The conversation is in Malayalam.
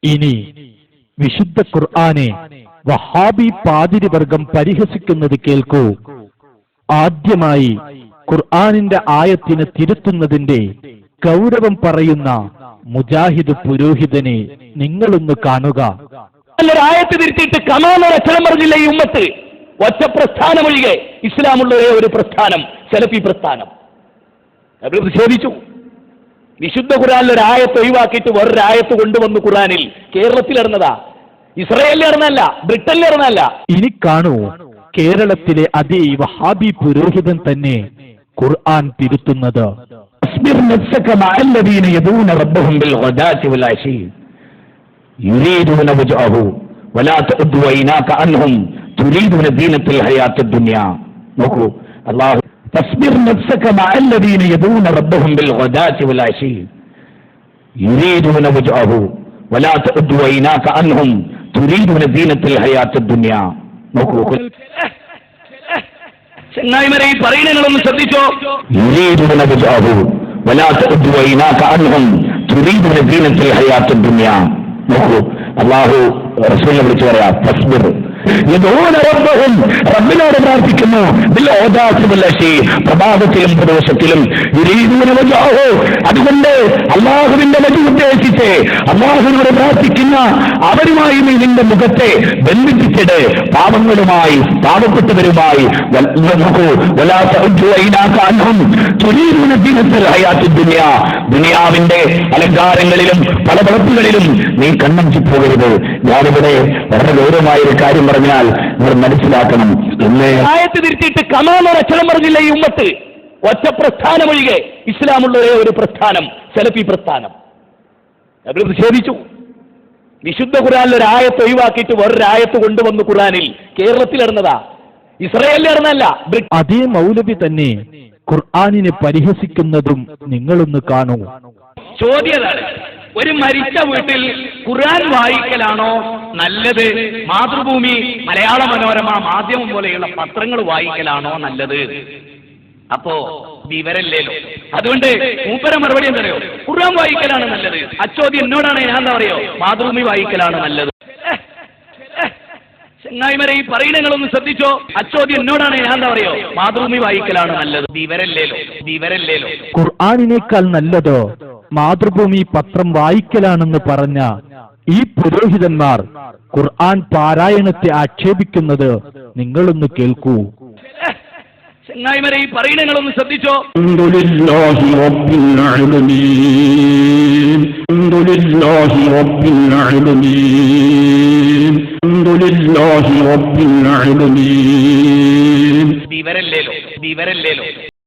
ഇനി വിശുദ്ധ ഖുർആനെ വഹാബി പാതിരിവർഗം പരിഹസിക്കുന്നത് കേൾക്കൂ. ആദ്യമായി ഖുർആനിന്റെ ആയത്തിനെ തിരുത്തുന്നതിന്റെ ഗൗരവം പറയുന്ന മുജാഹിദ് പുരോഹിതനെ നിങ്ങളൊന്ന് കാണുക. ആയത്ത് തിരുത്തിയിട്ട് കമാന്നൊരു അക്ഷരം പറഞ്ഞില്ല ഈ ഉമ്മത്ത്. ഒറ്റ പ്രസ്ഥാനം ഒഴികെ ഇസ്ലാമുള്ള ഒരു പ്രസ്ഥാനം സലഫി പ്രസ്ഥാനം. അവർ നിഷേധിച്ചു. വിശുദ്ധ ഖുർആനിൽ ഒരു ആയത്ത് ഒഴിവാക്കിയിട്ട് വേറൊരു ആയത്ത് കൊണ്ടുവന്നു. ഖുർആനിൽ കേരളത്തിൽ നടന്നതാ, ഇസ്രായേലിൽ നടന്നല്ല, ബ്രിട്ടനിൽ നടന്നല്ല. ഇനി കാണൂ, കേരളത്തിലെ അതേ വഹാബി പുരോഹിതൻ തന്നെ ഖുർആൻ തിരുത്തുന്നത്. നോക്കൂ, അല്ലാഹു فاصبر نفسك مع الذين يدعون ربهم بالغداة والعشي يريدون وجهه ولا تعد عيناك عنهم تريدون زينة الحياة الدنيا. നോക്കൂ ചങ്ങായിമാരെ, ഈ പറയുന്നതൊന്ന് ശ്രദ്ധിച്ചോ. يريدون وجهه ولا تعد عيناك عنهم تريدون زينة الحياة الدنيا. നോക്കൂ, അല്ലാഹു റസൂലിനെ വിളിച്ചു പറയാ, ഫസ്ബിർ, റബ്ബിനോട് പ്രാർത്ഥിക്കുന്നു, പ്രഭാതത്തിലും പ്രദോഷത്തിലും. അതുകൊണ്ട് അള്ളാഹുവിന്റെ വഴി ഉദ്ദേശിച്ച് അള്ളാഹുവിനോട് പ്രാർത്ഥിക്കുന്ന അവരുമായി നീ നിന്റെ മുഖത്തെ ബന്ധിപ്പിച്ചിട്ട് പാവങ്ങളുമായി പാവപ്പെട്ടവരുമായി. ദുനിയാവിന്റെ അലങ്കാരങ്ങളിലും പല വളർത്തുകളിലും നീ കണ്ണഞ്ചി പോകരുത്. ഞാനിവിടെ വളരെ ഗൗരവമായ ഒരു കാര്യം പറഞ്ഞാൽ നിങ്ങൾ മനസ്സിലാക്കണം. ആയത്ത് തിരുത്തിയിട്ട് കമാന്നൊരു അക്ഷരം പറഞ്ഞില്ല ഈ ഉമ്മത്ത്. ഒറ്റ പ്രസ്ഥാനം ഒഴികെ ഇസ്ലാമുള്ള ഒരു പ്രസ്ഥാനം സലഫി പ്രസ്ഥാനം. അവർ നിഷേധിച്ചു. വിശുദ്ധ ഖുർആനിൽ ഒരു ആയത്ത് ഒഴിവാക്കിയിട്ട് വേറൊരു ആയത്ത് കൊണ്ടുവന്നു. ഖുർആനിൽ കേരളത്തിൽ നടന്നതാ, ഇസ്രായേലിൽ നടന്നല്ല. അതേ മൗലവി തന്നെ ഖുർആനിനെ പരിഹസിക്കുന്നതും നിങ്ങളൊന്ന് കാണൂ. ചോദ്യതാണ്, ഒരു മരിച്ച വീട്ടിൽ ഖുർആൻ വായിക്കലാണോ നല്ലത്, മാതൃഭൂമി, മലയാള മനോരമ, മാധ്യമം പോലെയുള്ള പത്രങ്ങൾ വായിക്കലാണോ നല്ലത്? അപ്പോ വിവരല്ലേലോ. അതുകൊണ്ട് മൂപ്പര മറുപടി എന്തറിയോ? ഖുർആൻ വായിക്കലാണ് നല്ലത്. അച്ചോദ്യം എന്നോടാണ്, ഞാൻ എന്താ പറയോ, മാതൃഭൂമി വായിക്കലാണ് നല്ലത്. ചങ്ങായിമാരെ, ഈ പറയുന്നതൊന്ന് ശ്രദ്ധിച്ചോ. അച്ചോദ്യം എന്നോടാണ്, ഞാൻ എന്താ പറയോ, മാതൃഭൂമി വായിക്കലാണ് നല്ലത്. വിവരല്ലേലോ. ഖുർആനിനേക്കാൾ നല്ലതോ മാതൃഭൂമി പത്രം വായിക്കലാണെന്ന് പറഞ്ഞ ഈ പുരോഹിതന്മാർ ഖുർആൻ പാരായണത്തെ ആക്ഷേപിക്കുന്നത് നിങ്ങളൊന്ന് കേൾക്കൂ. ചങ്ങായിമാരെ, ഈ പറയുന്നതൊന്ന് ശ്രദ്ധിച്ചോ. വിവരല്ലേലോ.